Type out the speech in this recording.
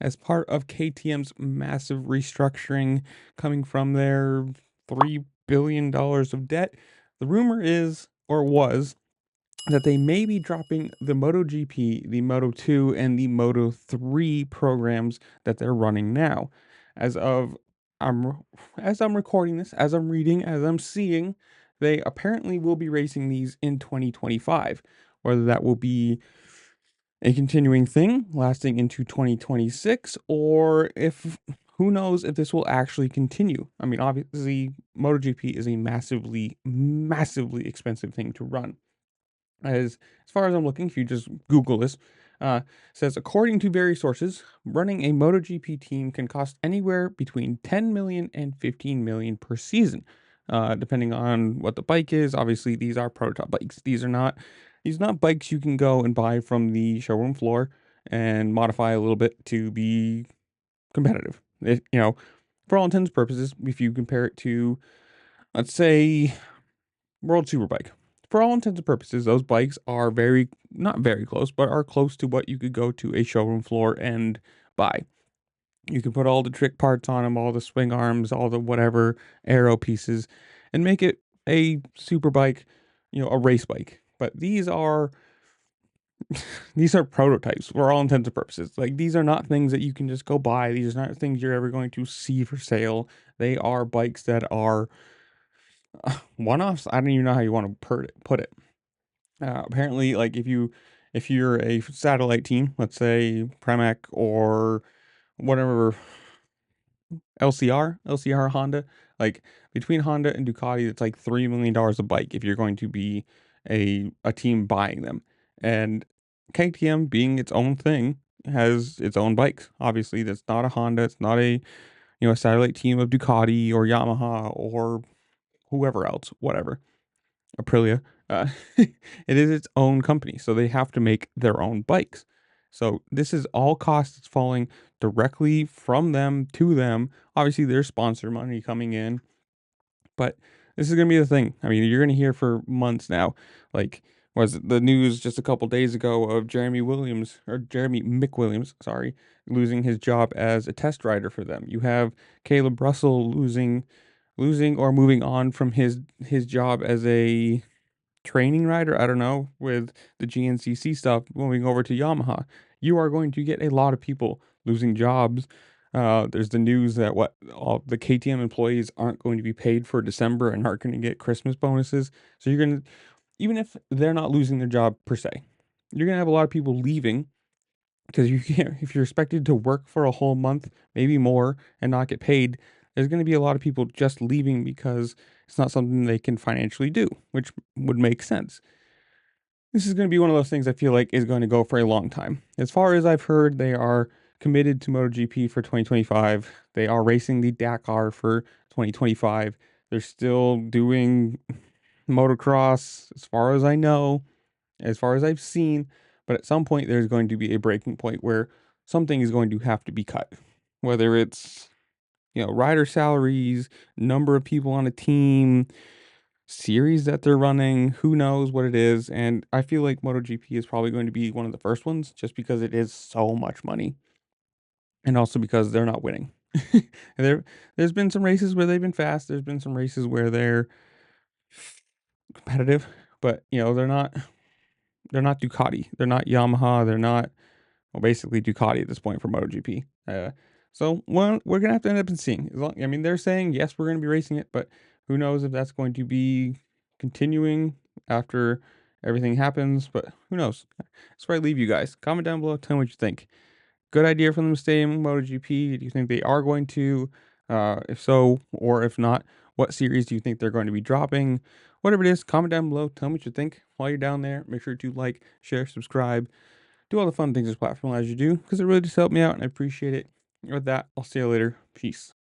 as part of KTM's massive restructuring coming from their $3 billion of debt. The rumor is, or was, that they may be dropping the MotoGP, the Moto2, and the Moto3 programs that they're running now. As of I'm as I'm recording this, as I'm reading, as I'm seeing, they apparently will be racing these in 2025. Whether that will be a continuing thing lasting into 2026, or if who knows if this will actually continue. I mean, obviously, MotoGP is a massively expensive thing to run. As far as I'm looking, if you just Google this, says according to various sources, running a MotoGP team can cost anywhere between 10 million and 15 million per season, depending on what the bike is. Obviously, these are prototype bikes. These are not bikes you can go and buy from the showroom floor and modify a little bit to be competitive. For all intents and purposes, if you compare it to, let's say, World Superbike. For all intents and purposes, those bikes are not very close, but are close to what you could go to a showroom floor and buy. You can put all the trick parts on them, all the swing arms, all the whatever aero pieces, and make it a super bike, a race bike. But these are prototypes for all intents and purposes. Like, these are not things that you can just go buy. These are not things you're ever going to see for sale. They are bikes that are one-offs. I don't even know how you want to put it. Apparently, like, if you're a satellite team, let's say Pramac or whatever, LCR Honda, like, between Honda and Ducati, it's like $3 million a bike if you're going to be a team buying them. And KTM, being its own thing, has its own bikes. Obviously, that's not a Honda. It's not a satellite team of Ducati or Yamaha or whoever else, whatever. Aprilia. It is its own company, so they have to make their own bikes. So this is all costs falling directly from them to them. Obviously, there's sponsor money coming in, but this is gonna be the thing. I mean, you're gonna hear for months now. Like, was the news just a couple days ago of Jeremy McWilliams, sorry, losing his job as a test rider for them. You have Caleb Russell losing or moving on from his job as a training rider, I don't know, with the GNCC stuff moving over to Yamaha. You are going to get a lot of people losing jobs. There's the news that all the KTM employees aren't going to be paid for December and aren't going to get Christmas bonuses. So you're going to, even if they're not losing their job per se, you're going to have a lot of people leaving because you can't, if you're expected to work for a whole month, maybe more, and not get paid, there's going to be a lot of people just leaving because it's not something they can financially do, which would make sense. This is going to be one of those things I feel like is going to go for a long time. As far as I've heard, they are committed to MotoGP for 2025. They are racing the Dakar for 2025. They're still doing motocross, as far as I know, as far as I've seen. But at some point, there's going to be a breaking point where something is going to have to be cut. Whether it's, rider salaries, number of people on a team, series that they're running, who knows what it is. And I feel like MotoGP is probably going to be one of the first ones just because it is so much money. And also because they're not winning. There's been some races where they've been fast. There's been some races where they're competitive, but they're not Ducati. They're not Yamaha. They're not, well, basically Ducati at this point for MotoGP. So we're gonna have to end up and seeing. I mean, they're saying yes, we're gonna be racing it, but who knows if that's going to be continuing after everything happens. But who knows? That's where I leave you guys. Comment down below. Tell me what you think. Good idea for them to stay in MotoGP. Do you think they are going to? If so, or if not, what series do you think they're going to be dropping? Whatever it is, comment down below. Tell me what you think. While you're down there, make sure to like, share, subscribe, do all the fun things this platform allows you to do, because it really just helped me out and I appreciate it. With that, I'll see you later. Peace.